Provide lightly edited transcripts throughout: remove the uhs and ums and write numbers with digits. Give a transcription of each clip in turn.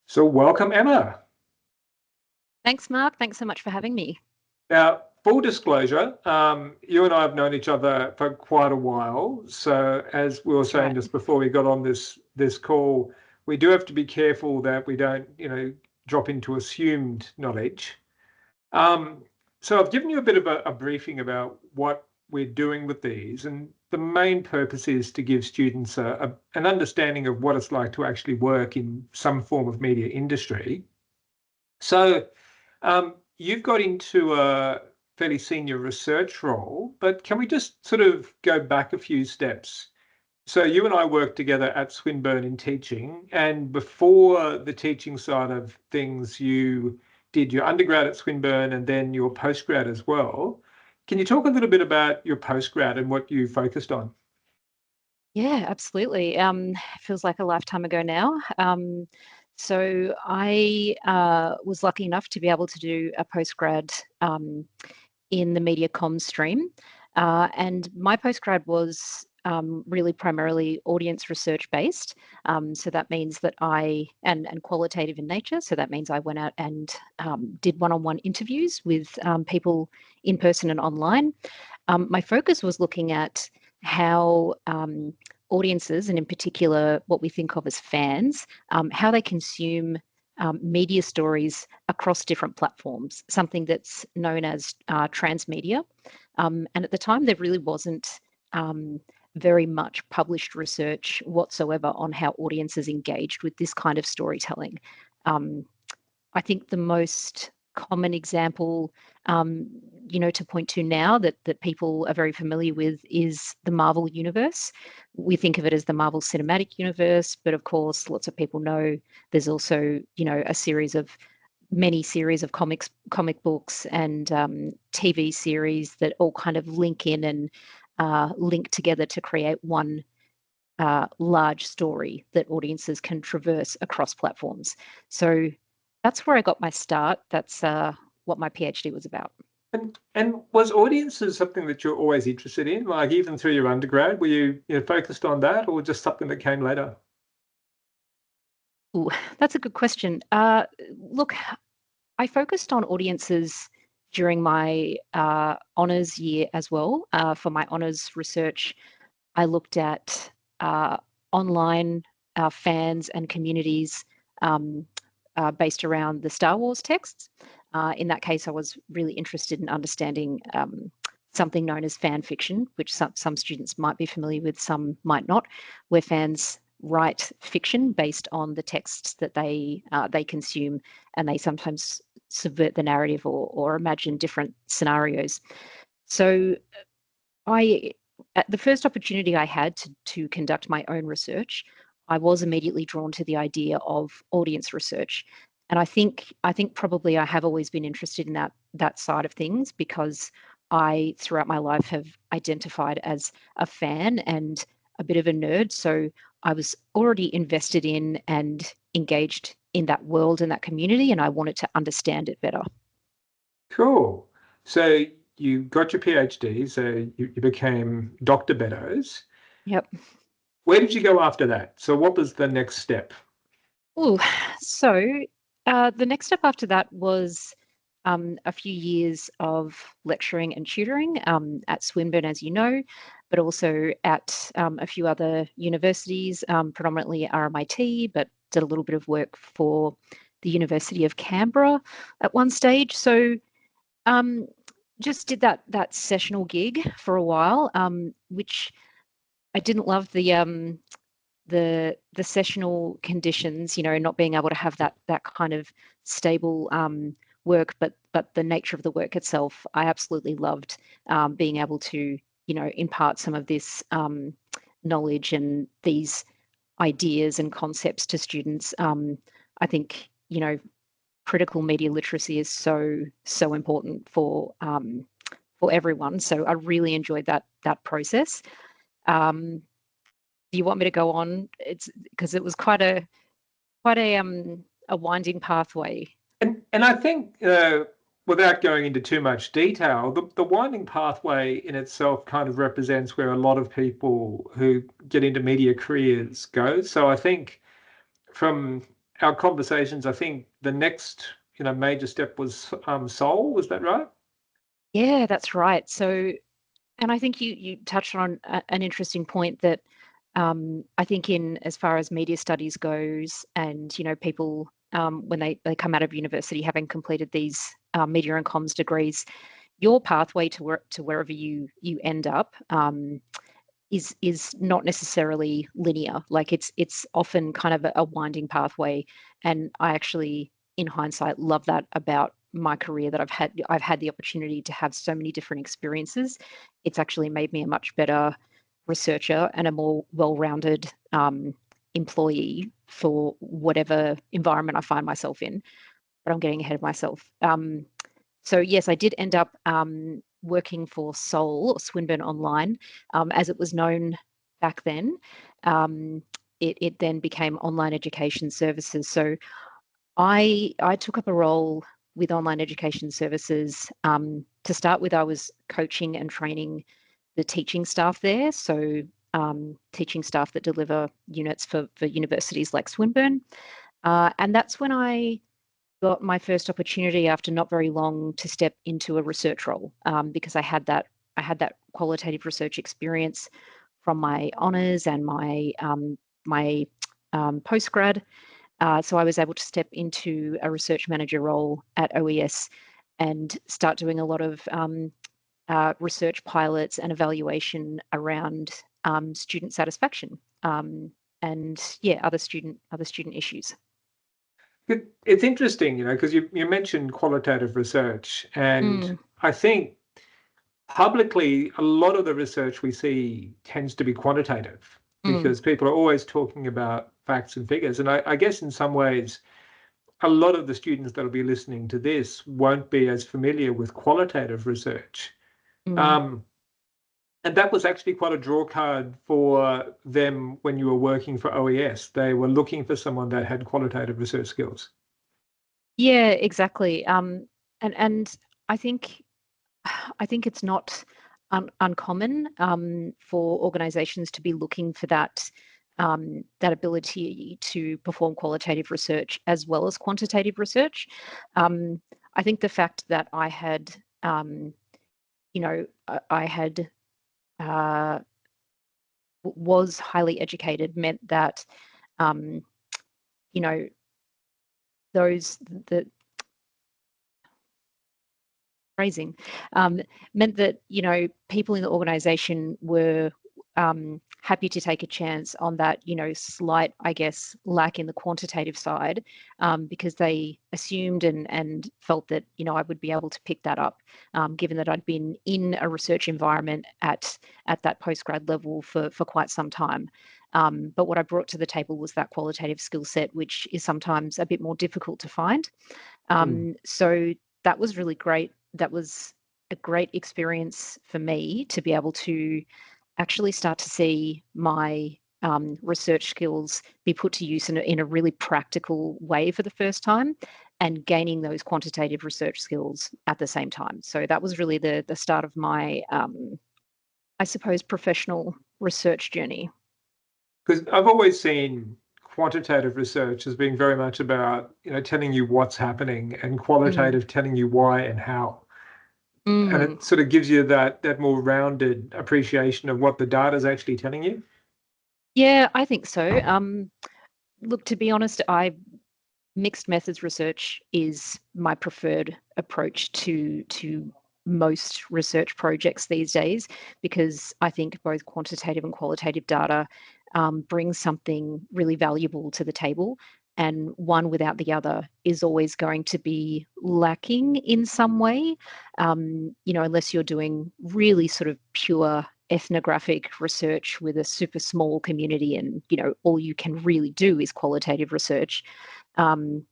So welcome, Emma. Thanks, Mark. Thanks so much for having me. Now, full disclosure, you and I have known each other for quite a while. So as we were That's saying right. just before we got on this call, we do have to be careful that we don't, drop into assumed knowledge. Um, so I've given you a bit of a briefing about what we're doing with these, and the main purpose is to give students an understanding of what it's like to actually work in some form of media industry. So you've got into a fairly senior research role, but can we just sort of go back a few steps? So you and I worked together at Swinburne in teaching, and before the teaching side of things, you did your undergrad at Swinburne and then your postgrad as well. Can you talk a little bit about your postgrad and what you focused on? Yeah, absolutely. Feels like a lifetime ago now. So I was lucky enough to be able to do a postgrad in the media comms stream. And my postgrad was really primarily audience research based. So that means that and qualitative in nature. So that means I went out and did one-on-one interviews with people in person and online. My focus was looking at how audiences, and in particular what we think of as fans, how they consume media stories across different platforms, something that's known as transmedia. And at the time, there really wasn't very much published research whatsoever on how audiences engaged with this kind of storytelling. Um, I think the most common example, to point to now that people are very familiar with is the Marvel universe. We think of it as the Marvel Cinematic Universe, but of course, lots of people know there's also, many series of comic books, and TV series that all kind of link in and link together to create one large story that audiences can traverse across platforms. So that's where I got my start. That's what my PhD was about. And was audiences something that you're always interested in? Like even through your undergrad, were you focused on that or just something that came later? Ooh, that's a good question. Look, I focused on audiences during my honours year as well. For my honours research, I looked at online fans and communities um, based around the Star Wars texts. In that case, I was really interested in understanding something known as fan fiction, which some students might be familiar with, some might not, where fans write fiction based on the texts that they consume, and they sometimes subvert the narrative or imagine different scenarios. So I, at the first opportunity I had to conduct my own research, I was immediately drawn to the idea of audience research. And I think probably I have always been interested in that side of things because I, throughout my life, have identified as a fan and a bit of a nerd. So I was already invested in and engaged in that world and that community, and I wanted to understand it better. Cool. So you got your PhD, so you became Dr. Beddoes. Yep. Where did you go after that? So what was the next step? Oh, so the next step after that was a few years of lecturing and tutoring at Swinburne, as you know, but also at a few other universities, predominantly RMIT, but did a little bit of work for the University of Canberra at one stage. So um, just did that sessional gig for a while, which I didn't love the sessional conditions, not being able to have that kind of stable work, but the nature of the work itself, I absolutely loved being able to, impart some of this knowledge and these ideas and concepts to students. I think, critical media literacy is so important for everyone. So I really enjoyed that process. Um, do you want me to go on? It's because it was quite a winding pathway. And I think without going into too much detail, the winding pathway in itself kind of represents where a lot of people who get into media careers go. So I think from our conversations, I think the next major step was Seoul. Was that right? Yeah, that's right. So, and I think you touched on an interesting point that I think in as far as media studies goes, and people when they come out of university having completed these media and comms degrees, your pathway to wherever you end up is not necessarily linear. Like it's often kind of a winding pathway, and I actually, in hindsight, love that about my career, that I've had the opportunity to have so many different experiences. It's actually made me a much better researcher and a more well-rounded employee for whatever environment I find myself in. But I'm getting ahead of myself. So yes, I did end up working for Seoul, or Swinburne Online, as it was known back then. It then became Online Education Services. So I took up a role with Online Education Services. To start with, I was coaching and training the teaching staff there. So teaching staff that deliver units for universities like Swinburne. And that's when I got my first opportunity after not very long to step into a research role, because I had that qualitative research experience from my honours and my postgrad. So I was able to step into a research manager role at OES and start doing a lot of research pilots and evaluation around student satisfaction, and yeah, other student issues. It's interesting, because you mentioned qualitative research, and Mm, I think publicly a lot of the research we see tends to be quantitative mm, because people are always talking about facts and figures. And I guess in some ways, a lot of the students that'll be listening to this won't be as familiar with qualitative research. mm. Um, and that was actually quite a draw card for them when you were working for OES. They were looking for someone that had qualitative research skills. Yeah, exactly. And I think it's not uncommon for organizations to be looking for that ability to perform qualitative research as well as quantitative research. Um, I think the fact that I had, I had uh, was highly educated meant that, um, you know, those the phrasing, um, meant that people in the organization were happy to take a chance on that slight, I guess, lack in the quantitative side, because they assumed and felt that I would be able to pick that up, given that I'd been in a research environment at that postgrad level for quite some time. But what I brought to the table was that qualitative skill set, which is sometimes a bit more difficult to find. Mm. So that was really great. That was a great experience for me to be able to actually start to see my research skills be put to use in a really practical way for the first time, and gaining those quantitative research skills at the same time. So that was really the start of my, I suppose, professional research journey. Because I've always seen quantitative research as being very much about, telling you what's happening, and Mm. qualitative telling you why and how. And Mm. it sort of gives you that more rounded appreciation of what the data is actually telling you. Yeah, I think so. Look, to be honest, mixed methods research is my preferred approach to most research projects these days, because I think both quantitative and qualitative data brings something really valuable to the table, and one without the other is always going to be lacking in some way, unless you're doing really sort of pure ethnographic research with a super small community, and all you can really do is qualitative research. um,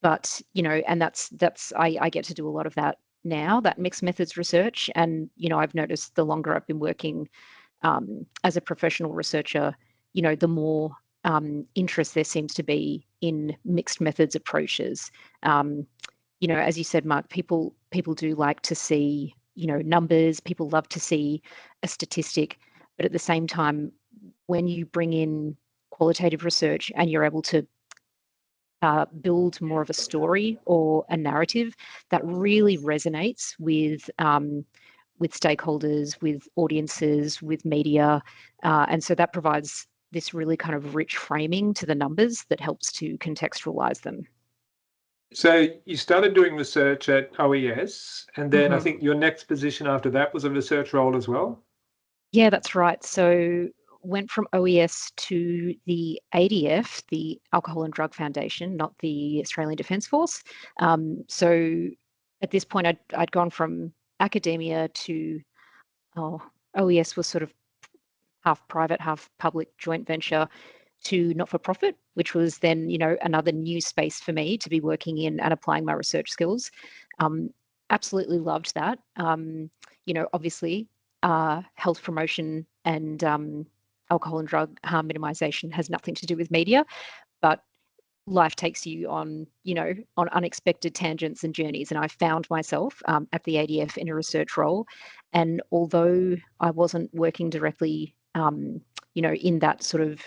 but and that's I get to do a lot of that now, that mixed methods research. And I've noticed the longer I've been working as a professional researcher, the more interest there seems to be in mixed methods approaches. um, as you said, Mark, people do like to see numbers. People love to see a statistic, but at the same time, when you bring in qualitative research and you're able to build more of a story or a narrative that really resonates with stakeholders, with audiences, with media. And so that provides this really kind of rich framing to the numbers that helps to contextualize them. So you started doing research at OES, and then I Mm-hmm. think your next position after that was a research role as well. Yeah, that's right. So went from OES to the ADF, the Alcohol and Drug Foundation, not the Australian Defence Force. So at this point, I'd gone from academia to OES was sort of half private, half public joint venture to not-for-profit, which was then, another new space for me to be working in and applying my research skills. Absolutely loved that. Obviously, health promotion and alcohol and drug harm minimization has nothing to do with media, but life takes you on, on unexpected tangents and journeys. And I found myself at the ADF in a research role. And although I wasn't working directly, in that sort of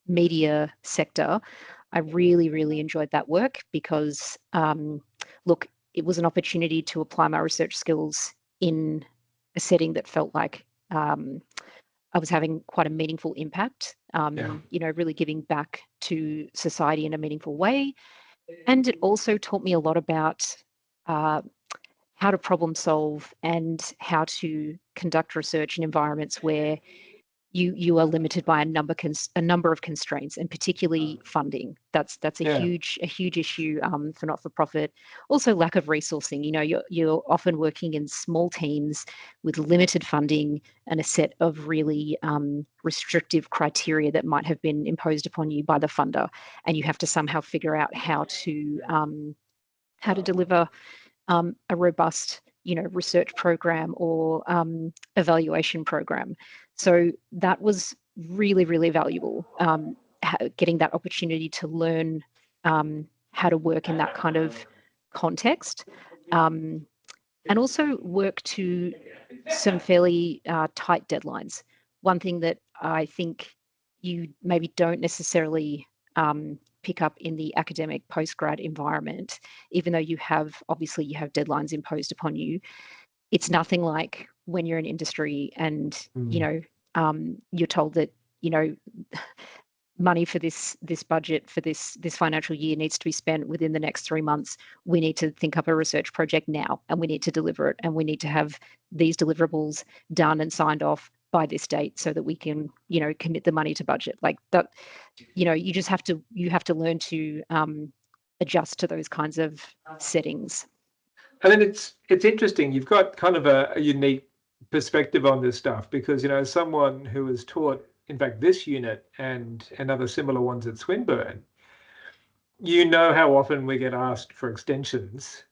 media sector, I really, really enjoyed that work because, look, it was an opportunity to apply my research skills in a setting that felt like I was having quite a meaningful impact, really giving back to society in a meaningful way. And it also taught me a lot about uh, how to problem solve and how to conduct research in environments where you are limited by a number of constraints, and particularly funding. That's a Yeah. huge issue for not for profit. Also, lack of resourcing. You're often working in small teams with limited funding and a set of really restrictive criteria that might have been imposed upon you by the funder, and you have to somehow figure out how to deliver a robust, research program or evaluation program. So that was really, really valuable. Getting that opportunity to learn how to work in that kind of context, and also work to some fairly tight deadlines. One thing that I think you maybe don't necessarily pick up in the academic postgrad environment, even though you have deadlines imposed upon you, it's nothing like when you're in industry and you're told that money for this budget for this financial year needs to be spent within the next 3 months. We need to think up a research project now, and we need to deliver it, and we need to have these deliverables done and signed off by this date so that we can commit the money to budget. Like that, you just have to learn to adjust to those kinds of settings. I mean, it's interesting. You've got kind of a unique perspective on this stuff because, as someone who has taught, in fact, this unit and other similar ones at Swinburne, you know how often we get asked for extensions.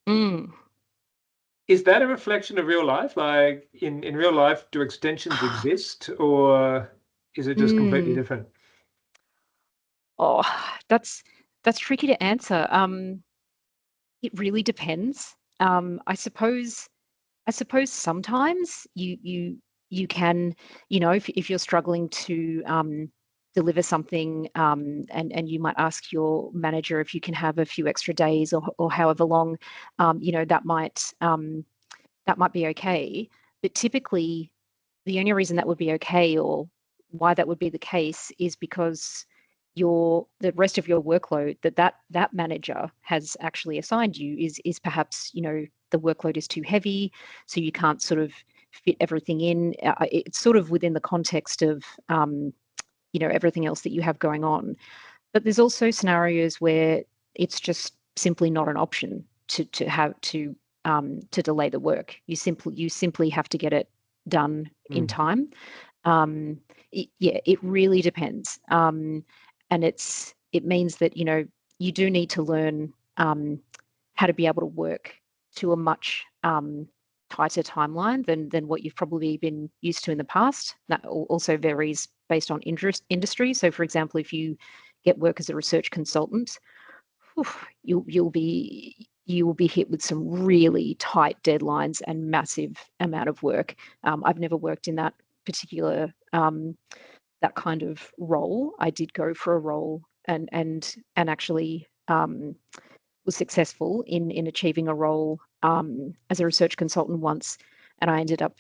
Mm. Is that a reflection of real life? Like in real life, do extensions exist, or is it just completely different? Oh, that's tricky to answer. It really depends. I suppose sometimes you can, if you're struggling to deliver something, and you might ask your manager if you can have a few extra days or however long, that might be okay. But typically, the only reason that would be okay or why that would be the case is because the rest of your workload that manager has actually assigned you is perhaps the workload is too heavy, so you can't sort of fit everything in. It's sort of within the context of everything else that you have going on. But there's also scenarios where it's just simply not an option to delay the work. You simply have to get it done in time. It really depends. And it means that you do need to learn how to be able to work to a much tighter timeline than what you've probably been used to in the past. That also varies based on industry. So, for example, if you get work as a research consultant, you will be hit with some really tight deadlines and massive amount of work. I've never worked in that particular that kind of role. I did go for a role and actually was successful in achieving a role as a research consultant once, and I ended up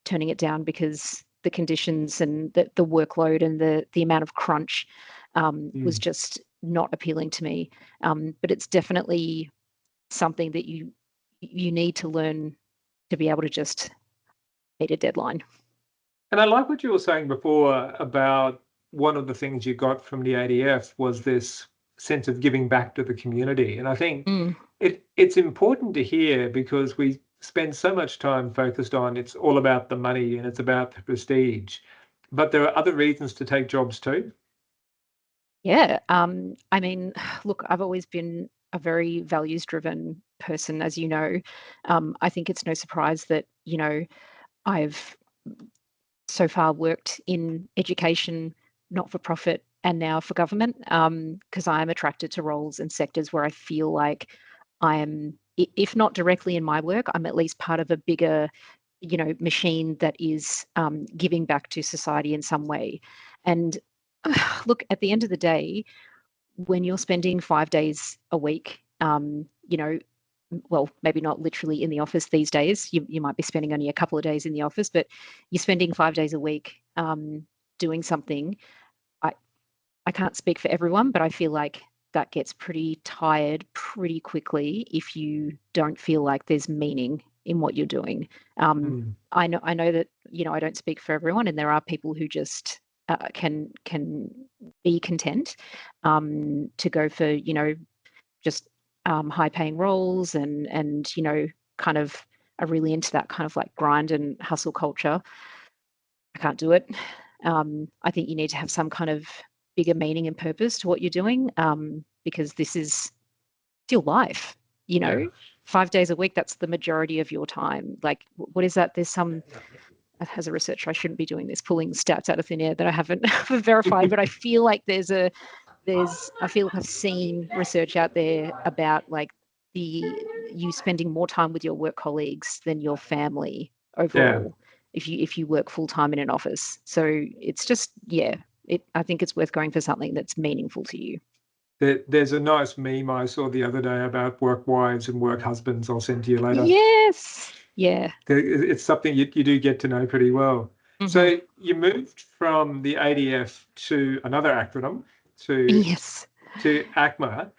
turning it down because the conditions and the workload and the amount of crunch was just not appealing to me. But it's definitely something that you need to learn to be able to just meet a deadline. And I like what you were saying before about one of the things you got from the ADF was this sense of giving back to the community. And I think it's important to hear, because we spend so much time focused on it's all about the money and it's about the prestige, but there are other reasons to take jobs too. Yeah. I mean, look, I've always been a very values-driven person, as you know. I think it's no surprise that, I've so far worked in education, not for profit, and now for government, because I am attracted to roles and sectors where I feel like I am, if not directly in my work, I'm at least part of a bigger, machine that is giving back to society in some way. And look, at the end of the day, when you're spending 5 days a week, well, maybe not literally in the office these days. You might be spending only a couple of days in the office, but you're spending 5 days a week doing something. I can't speak for everyone, but I feel like that gets pretty tired pretty quickly if you don't feel like there's meaning in what you're doing. I know that I don't speak for everyone, and there are people who just can be content to go for just high paying roles and kind of are really into that kind of like grind and hustle culture. I can't do it. I think you need to have some kind of bigger meaning and purpose to what you're doing, because this is your life. Yeah. 5 days a week, that's the majority of your time. Like, what is that? There's some, as a researcher, I shouldn't be doing this, pulling stats out of thin air that I haven't verified, but I feel like I feel like I've seen research out there about like you spending more time with your work colleagues than your family overall if you work full time in an office. So it's just, I think it's worth going for something that's meaningful to you. There's a nice meme I saw the other day about work wives and work husbands. I'll send to you later. Yes. Yeah. It's something you do get to know pretty well. So you moved from the ADF to another acronym, to ACMA.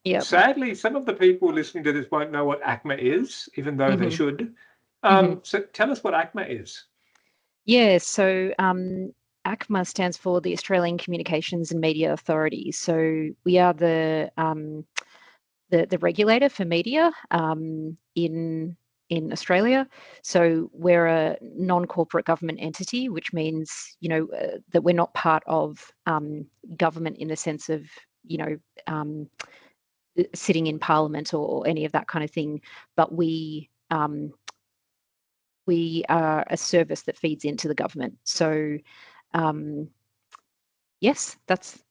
Yep. Sadly, some of the people listening to this won't know what ACMA is, even though they should. So tell us what ACMA is. Yeah, so ACMA stands for the Australian Communications and Media Authority. So we are the regulator for media in Australia. So we're a non-corporate government entity, which means that we're not part of government in the sense of sitting in Parliament or any of that kind of thing, but we are a service that feeds into the government. So yes, that's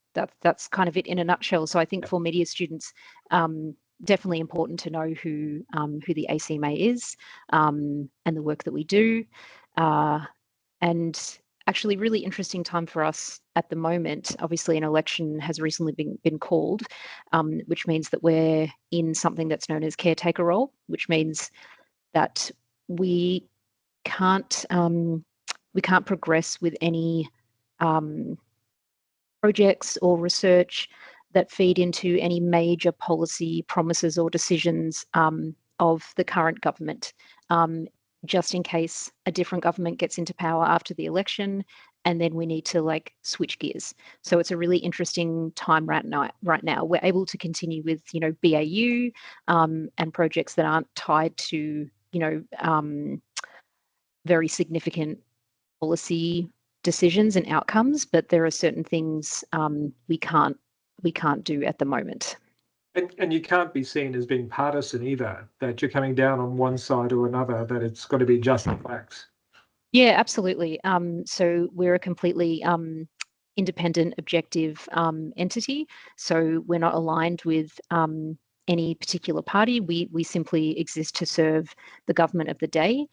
kind of it in a nutshell. So I think for media students, definitely important to know who the ACMA is, and the work that we do. And actually, really interesting time for us at the moment. Obviously, an election has recently been called, which means that we're in something that's known as caretaker role, which means that we can't progress with any projects or research that feed into any major policy promises or decisions of the current government, just in case a different government gets into power after the election, and then we need to like switch gears. So it's a really interesting time right now. We're able to continue with BAU and projects that aren't tied to very significant policy decisions and outcomes, but there are certain things we can't do at the moment. And you can't be seen as being partisan either, that you're coming down on one side or another, that it's got to be just the facts. Yeah, absolutely. So we're a completely independent, objective entity. So we're not aligned with any particular party. We simply exist to serve the government of the day.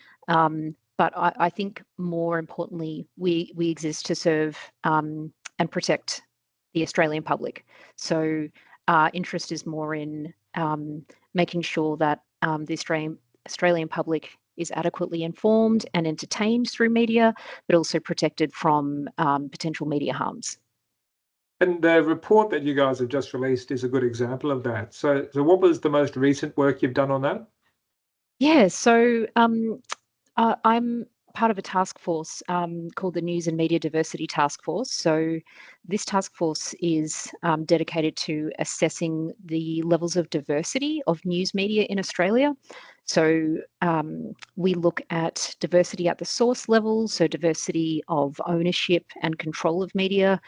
But I think more importantly, we exist to serve and protect the Australian public. So our interest is more in making sure that the Australian public is adequately informed and entertained through media, but also protected from potential media harms. And the report that you guys have just released is a good example of that. So what was the most recent work you've done on that? Yeah, so I'm part of a task force called the News and Media Diversity Task Force. So this task force is dedicated to assessing the levels of diversity of news media in Australia. So we look at diversity at the source level, so diversity of ownership and control of media,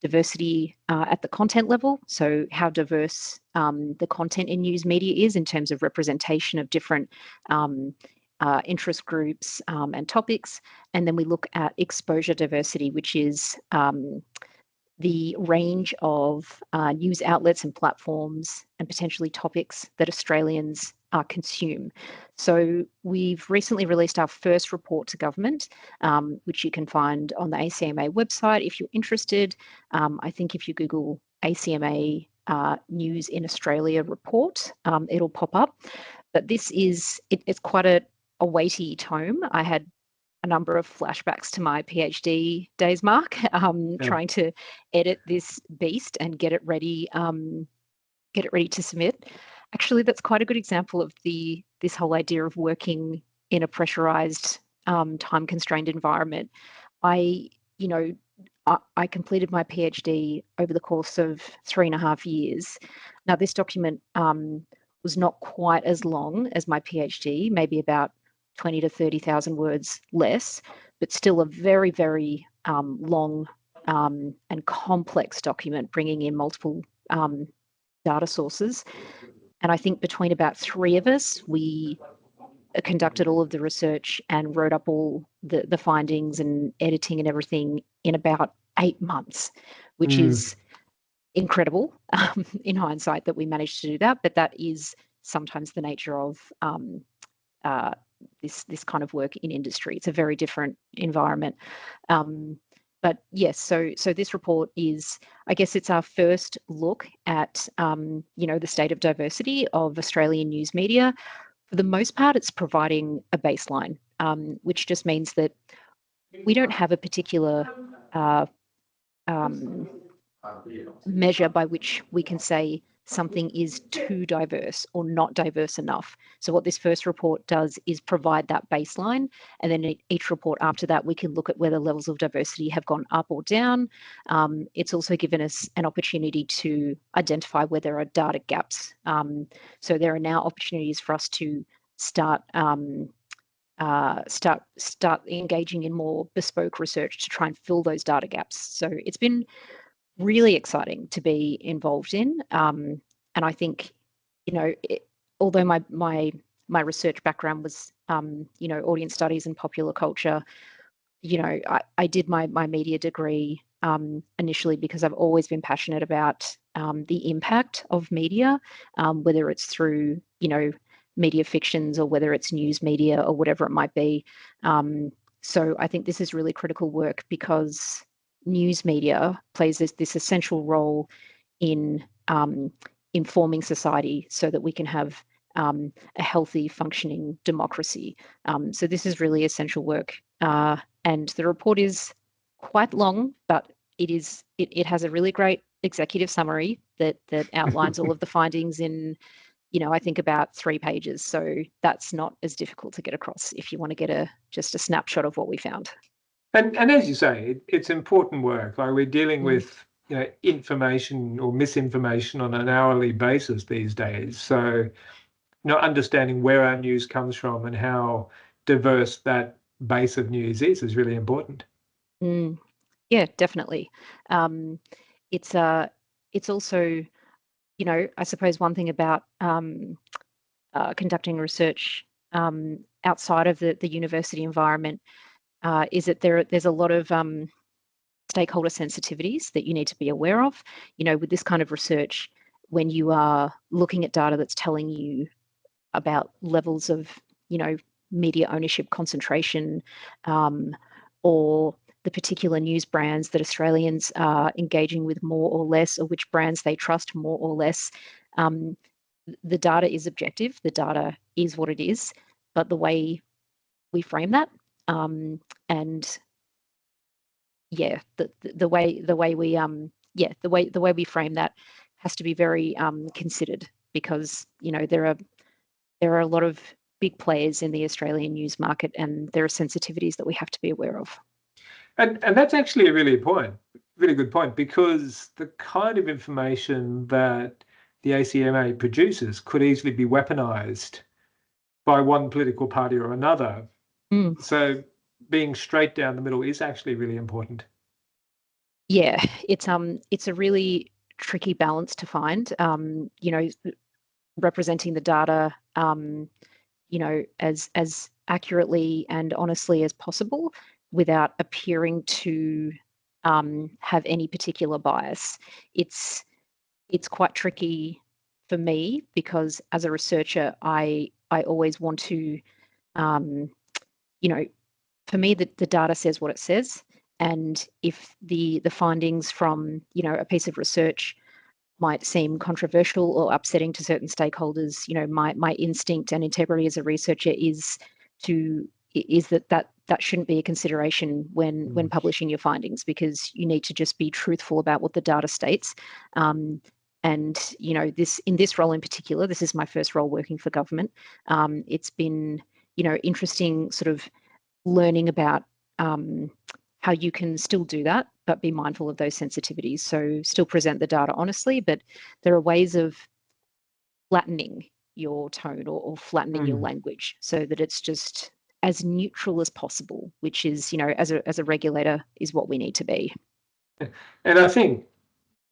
diversity at the content level, so how diverse the content in news media is in terms of representation of different interest groups and topics. And then we look at exposure diversity, which is the range of news outlets and platforms and potentially topics that Australians consume. So we've recently released our first report to government, which you can find on the ACMA website if you're interested. I think if you Google ACMA News in Australia report, it'll pop up. But this is, it's quite a weighty tome. I had a number of flashbacks to my PhD days, Mark, trying to edit this beast and get it ready to submit. Actually, that's quite a good example of this whole idea of working in a pressurized, time-constrained environment. I completed my PhD over the course of 3.5 years. Now, this document was not quite as long as my PhD, maybe about 20 to 30,000 words less, but still a very, very long and complex document, bringing in multiple data sources. And I think between about 3 of us, we conducted all of the research and wrote up all the findings and editing and everything in about 8 months, which is incredible in hindsight that we managed to do that. But that is sometimes the nature of this kind of work in industry. It's a very different environment. But yes, so this report is, I guess it's our first look at, the state of diversity of Australian news media. For the most part, it's providing a baseline, which just means that we don't have a particular measure by which we can say something is too diverse or not diverse enough. So what this first report does is provide that baseline, and then each report after that, we can look at whether levels of diversity have gone up or down. It's also given us an opportunity to identify where there are data gaps. So there are now opportunities for us to start engaging in more bespoke research to try and fill those data gaps. So it's been really exciting to be involved in, and I think, although my research background was audience studies and popular culture, I did my media degree initially because I've always been passionate about the impact of media, whether it's through media fictions or whether it's news media or whatever it might be. So I think this is really critical work because news media plays this essential role in informing society so that we can have a healthy, functioning democracy. So this is really essential work. And the report is quite long, but it has a really great executive summary that outlines all of the findings in, I think about 3 pages. So that's not as difficult to get across if you want to get just a snapshot of what we found. And as you say, it's important work. Like we're dealing with information or misinformation on an hourly basis these days. So understanding where our news comes from and how diverse that base of news is really important. Yeah, definitely. It's also, I suppose one thing about conducting research outside of the university environment is that there's a lot of stakeholder sensitivities that you need to be aware of. With this kind of research, when you are looking at data that's telling you about levels of, media ownership concentration, or the particular news brands that Australians are engaging with more or less, or which brands they trust more or less. The data is objective. The data is what it is, but the way we frame that, and yeah, the way we frame that has to be very considered, because there are a lot of big players in the Australian news market, and there are sensitivities that we have to be aware of. And that's actually a really good point, because the kind of information that the ACMA produces could easily be weaponized by one political party or another. So being straight down the middle is actually really important. Yeah, it's a really tricky balance to find. Representing the data, as accurately and honestly as possible, without appearing to have any particular bias. It's quite tricky for me, because as a researcher, I always want to, for me, the data says what it says. And if the findings from a piece of research might seem controversial or upsetting to certain stakeholders, my instinct and integrity as a researcher is that shouldn't be a consideration when publishing your findings, because you need to just be truthful about what the data states. And in this role in particular, this is my first role working for government. It's been interesting sort of learning about how you can still do that, but be mindful of those sensitivities. So still present the data honestly, but there are ways of flattening your tone, or flattening your language, so that it's just as neutral as possible, which is, as a regulator, is what we need to be. And I think,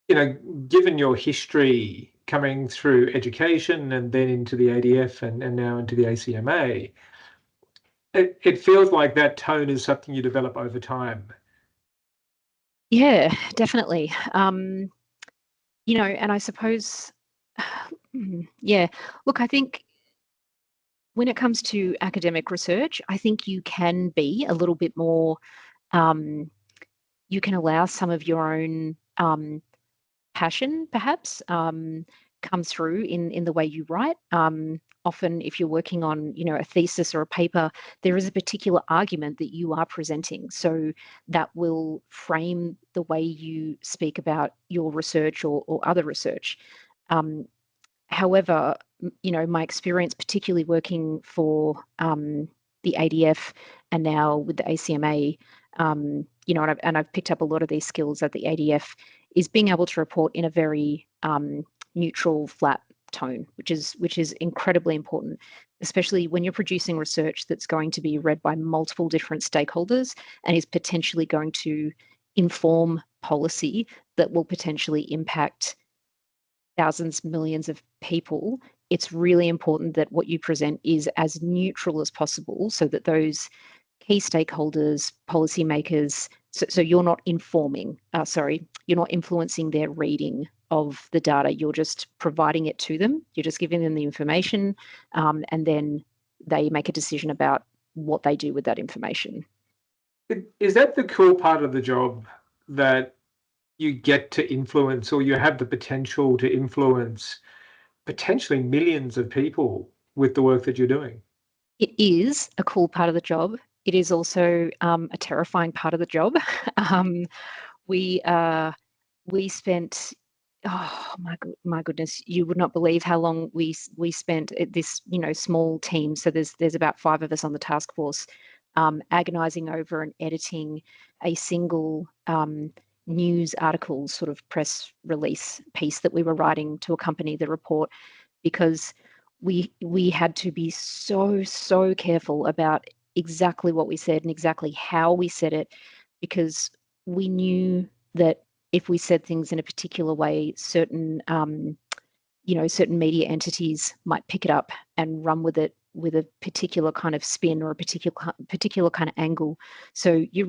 given your history coming through education and then into the ADF and now into the ACMA, it feels like that tone is something you develop over time. Yeah, definitely. And I suppose, yeah, look, I think when it comes to academic research, I think you can be a little bit more, you can allow some of your own passion, perhaps, come through in the way you write. Often, if you're working on, a thesis or a paper, there is a particular argument that you are presenting. So that will frame the way you speak about your research or other research. However, my experience, particularly working for the ADF and now with the ACMA, and I've picked up a lot of these skills at the ADF, is being able to report in a very neutral, flat tone, which is incredibly important, especially when you're producing research that's going to be read by multiple different stakeholders and is potentially going to inform policy that will potentially impact thousands, millions of people. It's really important that what you present is as neutral as possible, so that those key stakeholders, policymakers, so you're not you're not influencing their reading of the data. You're just providing it to them. You're just giving them the information, and then they make a decision about what they do with that information. Is that the cool part of the job, that you get to influence, or you have the potential to influence potentially millions of people with the work that you're doing? It is a cool part of the job. It is also a terrifying part of the job. We spent, oh my goodness, you would not believe how long we spent at this small team. So there's about 5 of us on the task force, agonizing over and editing a single news article, sort of press release piece that we were writing to accompany the report, because we had to be so careful about exactly what we said and exactly how we said it, because we knew that if we said things in a particular way, certain certain media entities might pick it up and run with it with a particular kind of spin or a particular kind of angle. So you're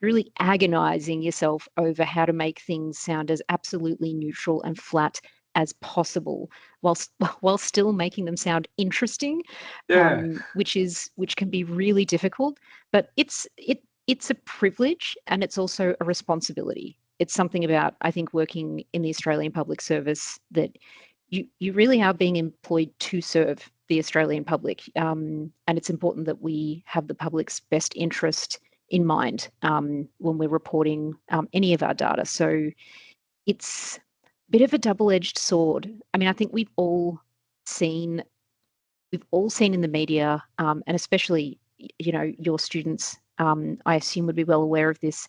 really agonizing yourself over how to make things sound as absolutely neutral and flat as possible, while still making them sound interesting, Yeah. which can be really difficult. But it's a privilege and it's also a responsibility. It's something about, I think, working in the Australian public service that you really are being employed to serve the Australian public. And it's important that we have the public's best interest in mind when we're reporting any of our data. So it's a bit of a double-edged sword. I mean, I think seen we've all seen in the media, and especially, your students, I assume would be well aware of this,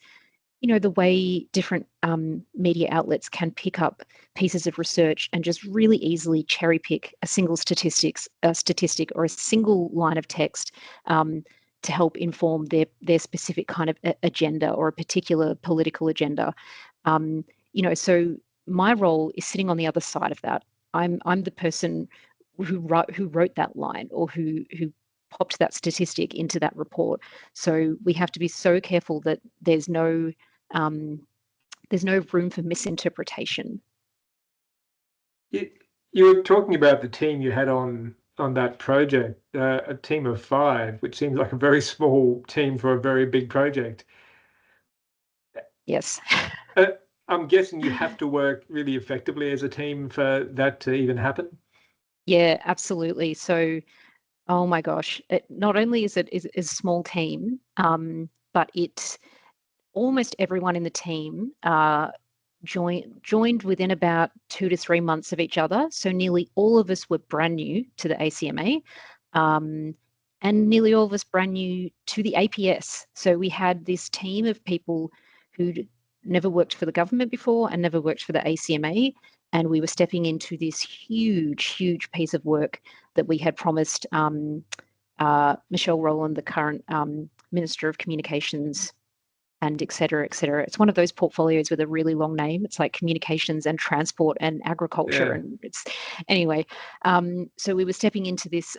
the way different media outlets can pick up pieces of research and just really easily cherry pick a single statistic or a single line of text to help inform their specific kind of agenda or a particular political agenda. So my role is sitting on the other side of that. I'm the person who wrote that line or who popped that statistic into that report. So we have to be so careful that there's no room for misinterpretation. You were talking about the team you had on that project, a team of 5, which seems like a very small team for a very big project. Yes. I'm guessing you have to work really effectively as a team for that to even happen. Yeah, absolutely. So, oh my gosh, not only is it a small team, but it's almost everyone in the team joined within about 2 to 3 months of each other. So nearly all of us were brand new to the ACMA, and nearly all of us brand new to the APS. So we had this team of people who'd never worked for the government before and never worked for the ACMA. And we were stepping into this huge piece of work that we had promised Michelle Rowland, the current Minister of Communications, and et cetera, et cetera. It's one of those portfolios with a really long name. It's like communications and transport and agriculture. Yeah. And it's anyway. So we were stepping into this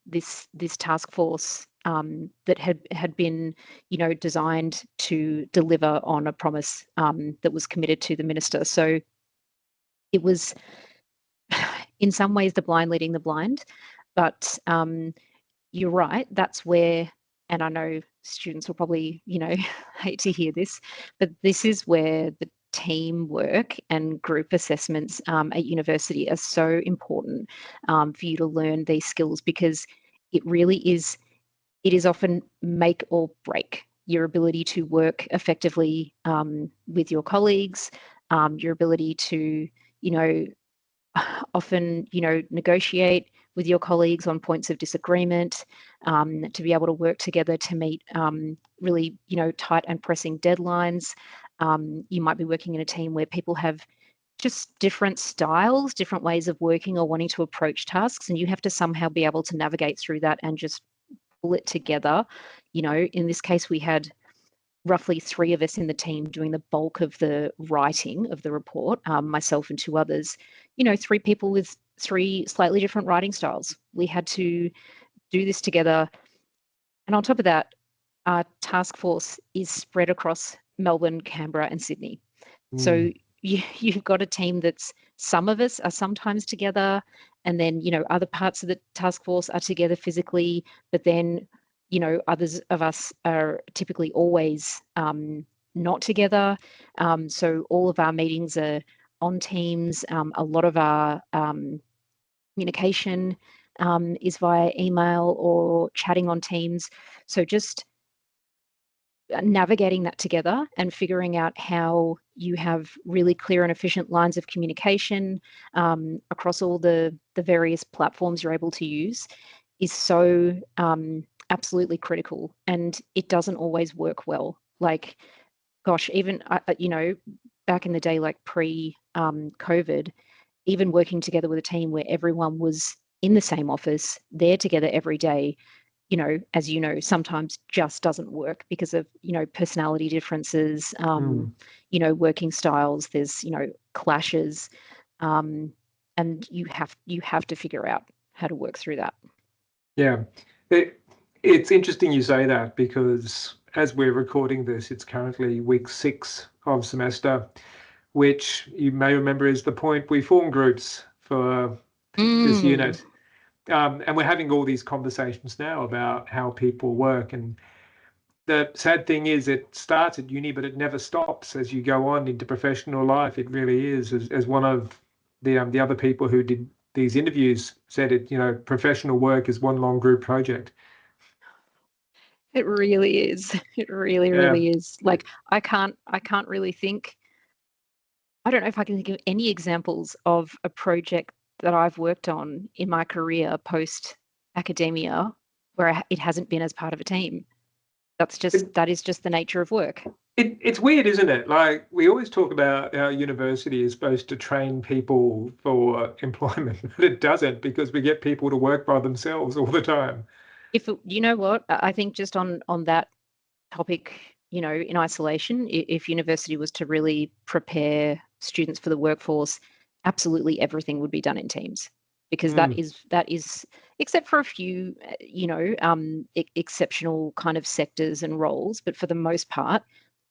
this task force that had been, designed to deliver on a promise that was committed to the minister. So it was, in some ways, the blind leading the blind, but you're right. That's where, and I know students will probably, hate to hear this, but this is where the teamwork and group assessments at university are so important for you to learn these skills, because it is often make or break your ability to work effectively with your colleagues, your ability to, often, negotiate with your colleagues on points of disagreement, to be able to work together to meet really, tight and pressing deadlines. You might be working in a team where people have just different styles, different ways of working or wanting to approach tasks, and you have to somehow be able to navigate through that and just pull it together. In this case, we had roughly 3 of us in the team doing the bulk of the writing of the report, myself and 2 others, 3 people with 3 slightly different writing styles. We had to do this together. And on top of that, our task force is spread across Melbourne, Canberra, and Sydney. So you've got a team that's, some of us are sometimes together, and then, other parts of the task force are together physically, but then, others of us are typically always not together. So all of our meetings are on Teams. A lot of our communication is via email or chatting on Teams. So just navigating that together and figuring out how you have really clear and efficient lines of communication across all the various platforms you're able to use is so absolutely critical. And it doesn't always work well. Like, gosh, even, back in the day, like pre-COVID, even working together with a team where everyone was in the same office, there together every day, as sometimes just doesn't work because of, personality differences, working styles, there's, clashes, and you have to figure out how to work through that. Yeah, it's interesting you say that, because as we're recording this, it's currently week 6 of semester, which you may remember is the point we form groups for this unit. And we're having all these conversations now about how people work. And the sad thing is it starts at uni, but it never stops as you go on into professional life. It really is, as one of the other people who did these interviews said it, professional work is one long group project. It really is. It really, Yeah. really is. Like I can't really think. I don't know if I can think of any examples of a project that I've worked on in my career post academia where it hasn't been as part of a team. That is just the nature of work. It's weird, isn't it? Like we always talk about how university is supposed to train people for employment, but it doesn't because we get people to work by themselves all the time. You know what, I think just on that topic, in isolation, if university was to really prepare students for the workforce, absolutely everything would be done in teams, because Mm, that is, except for a few, exceptional kind of sectors and roles, but for the most part,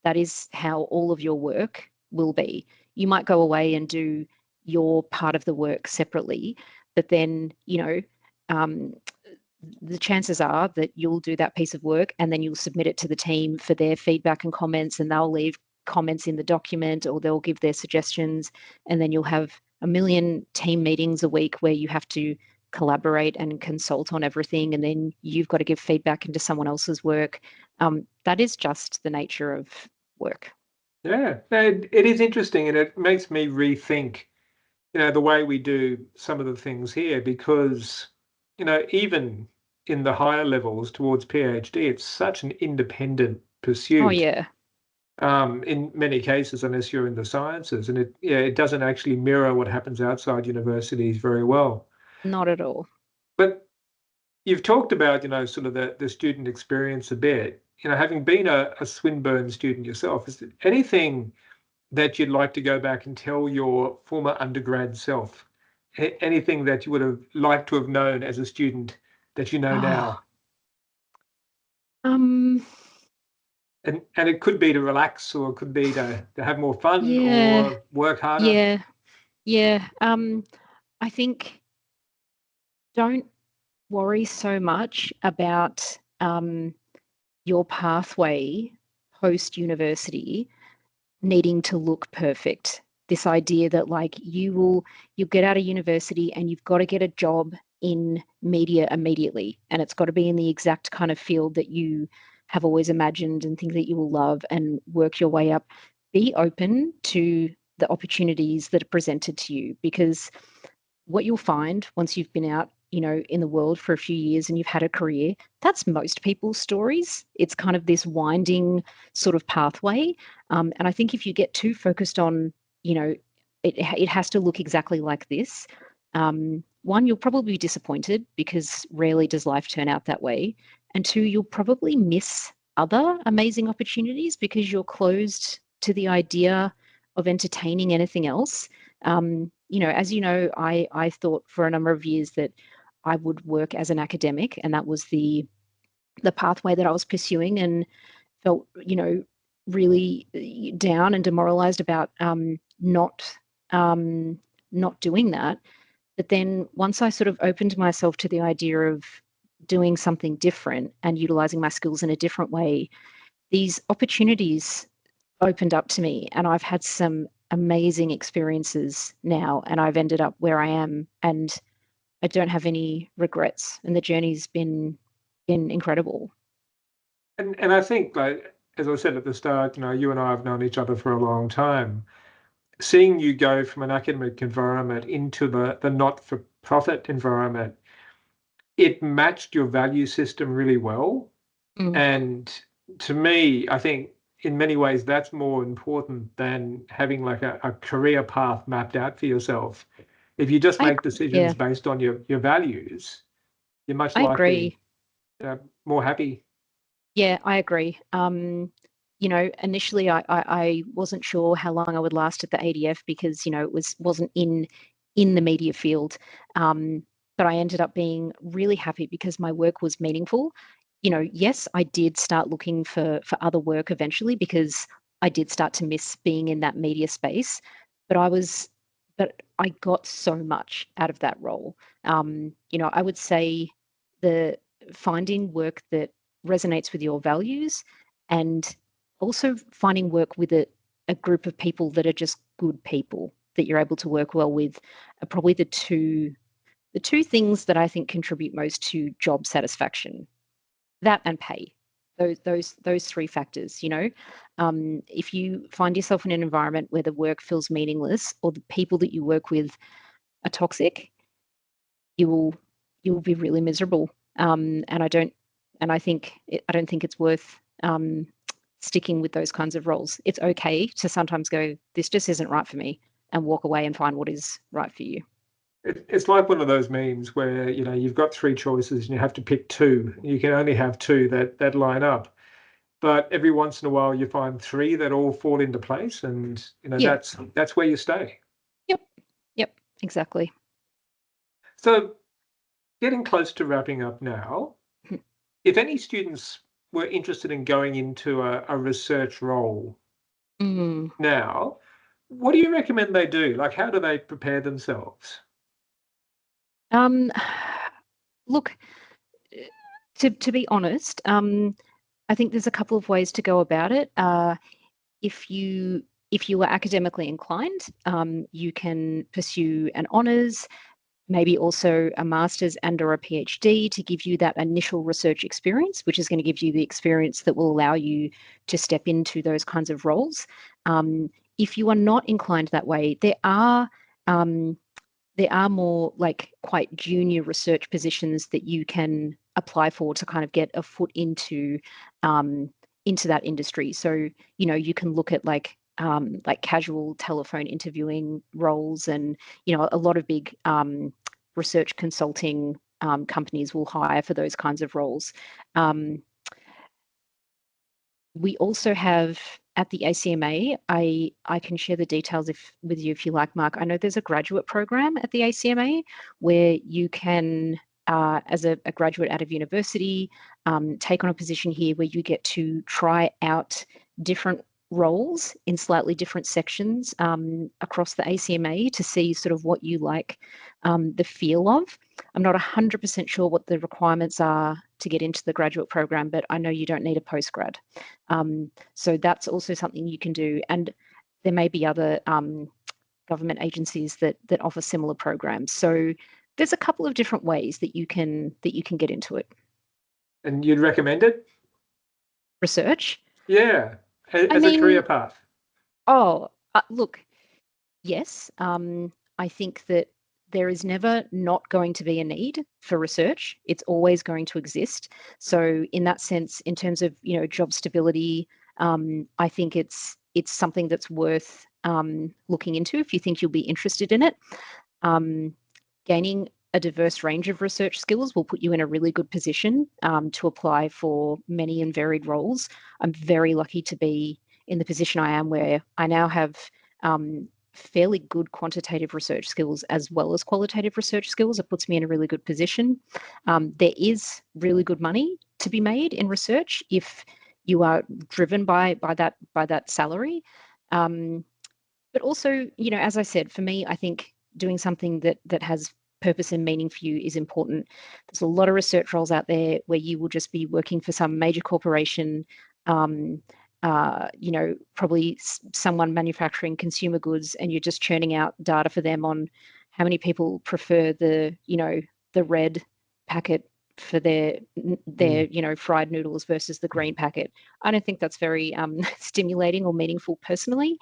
that is how all of your work will be. You might go away and do your part of the work separately, but then, um, the chances are that you'll do that piece of work and then you'll submit it to the team for their feedback and comments, and they'll leave comments in the document or they'll give their suggestions, and then you'll have a million team meetings a week where you have to collaborate and consult on everything, and then you've got to give feedback into someone else's work. That is just the nature of work. yeah, it is interesting, and it makes me rethink, the way we do some of the things here because, even in the higher levels towards PhD, it's such an independent Oh pursuit. yeah. In many cases, unless you're in the sciences, and it doesn't actually mirror what happens outside universities very well. Not at all. But you've talked about, sort of the student experience a bit. Having been a Swinburne student yourself, is there anything that you'd like to go back and tell your former undergrad self? Anything that you would have liked to have known as a student that you know Oh, now? um And it could be to relax, or it could be to have more fun yeah, or work harder. yeah, yeah. I think, don't worry so much about your pathway post university needing to look perfect. This idea that, like, you get out of university and you've got to get a job in media immediately, and it's got to be in the exact kind of field that you have always imagined and think that you will love, and work your way up. Be open to the opportunities that are presented to you, because what you'll find once you've been out, in the world for a few years and you've had a career, that's most people's stories. It's kind of this winding sort of pathway. And I think if you get too focused on, it has to look exactly like this, one, you'll probably be disappointed because rarely does life turn out that way. And two, you'll probably miss other amazing opportunities because you're closed to the idea of entertaining anything else. As you know, I thought for a number of years that I would work as an academic, and that was the pathway that I was pursuing, and felt, really down and demoralized about um, not doing that. But then once I sort of opened myself to the idea of doing something different and utilizing my skills in a different way, these opportunities opened up to me, and I've had some amazing experiences now, and I've ended up where I am, and I don't have any regrets, and the journey's been incredible. And I think, like as I said at the start, you and I have known each other for a long time. Seeing you go from an academic environment into the not-for-profit environment, it matched your value system really well. Mm, And to me, I think in many ways that's more important than having like a career path mapped out for yourself. If you just I make agree. Yeah, decisions based on your values, you're much I likely agree. more happy. Yeah, I agree. Initially I wasn't sure how long I would last at the ADF because, wasn't in the media field. But I ended up being really happy because my work was meaningful. Yes, I did start looking for other work eventually because I did start to miss being in that media space. But I got so much out of that role. I would say the finding work that resonates with your values and also finding work with a group of people that are just good people that you're able to work well with are probably the two things that I think contribute most to job satisfaction. That and pay. Those three factors, if you find yourself in an environment where the work feels meaningless or the people that you work with are toxic, you will be really miserable. And I don't think it's worth sticking with those kinds of roles. It's okay to sometimes go, this just isn't right for me, and walk away and find what is right for you. It's like one of those memes where, you've got three choices and you have to pick two. You can only have two that line up. But every once in a while you find three that all fall into place, and Yeah. that's where you stay. Yep, exactly. So getting close to wrapping up now, if any students were interested in going into a research role now, what do you recommend they do? Like, how do they prepare themselves? Look, to be honest, I think there's a couple of ways to go about it. If you are academically inclined, you can pursue an honours, maybe also a master's and or a PhD to give you that initial research experience, which is going to give you the experience that will allow you to step into those kinds of roles. If you are not inclined that way, there are more like quite junior research positions that you can apply for to kind of get a foot into that industry. So, you can look at like casual telephone interviewing roles, and a lot of big research consulting companies will hire for those kinds of roles. We also have at the ACMA, I can share the details with you if you like, Mark. I know there's a graduate program at the ACMA where you can, as a graduate out of university, take on a position here where you get to try out different roles in slightly different sections across the ACMA to see sort of what you like the feel of. I'm not 100% sure what the requirements are to get into the graduate program, but I know you don't need a postgrad. So that's also something you can do. And there may be other government agencies that offer similar programs. So there's a couple of different ways that you can get into it. And you'd recommend it? Research? Yeah, as a career path. Oh, look, yes. I think that there is never not going to be a need for research. It's always going to exist. So in that sense, in terms of job stability, I think it's something that's worth looking into if you think you'll be interested in it. Gaining a diverse range of research skills will put you in a really good position to apply for many and varied roles. I'm very lucky to be in the position I am, where I now have fairly good quantitative research skills as well as qualitative research skills. It puts me in a really good position. There is really good money to be made in research if you are driven by that salary. But also, as I said, for me, I think doing something that has purpose and meaning for you is important. There's a lot of research roles out there where you will just be working for some major corporation, probably someone manufacturing consumer goods, and you're just churning out data for them on how many people prefer the red packet for their fried noodles versus the green packet. I don't think that's very stimulating or meaningful personally.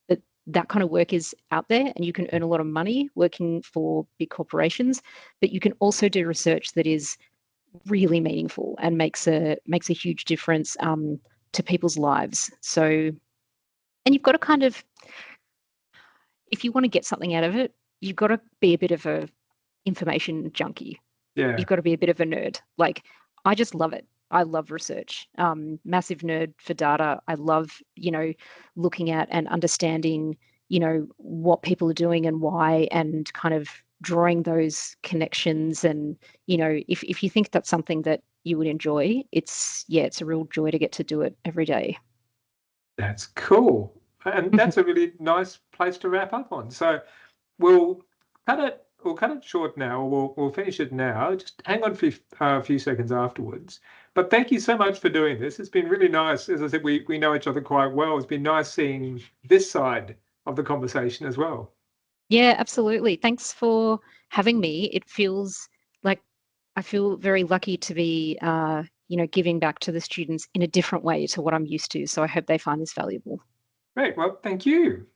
But that kind of work is out there, and you can earn a lot of money working for big corporations, but you can also do research that is really meaningful and makes a huge difference to people's lives. So, and you've got to kind of, if you want to get something out of it, you've got to be a bit of a information junkie. Yeah. You've got to be a bit of a nerd. Like, I just love it. I love research. Massive nerd for data. I love, looking at and understanding, what people are doing and why, and kind of drawing those connections. And, if you think that's something that you would enjoy, it's a real joy to get to do it every day. That's cool. And that's a really nice place to wrap up on. So we'll cut it we'll cut it short now, or we'll finish it now. Just hang on for a few seconds afterwards. But thank you so much for doing this. It's been really nice. As I said, we know each other quite well. It's been nice seeing this side of the conversation as well. Yeah, absolutely. Thanks for having me. It feels like I feel very lucky to be, giving back to the students in a different way to what I'm used to. So I hope they find this valuable. Great. Well, thank you.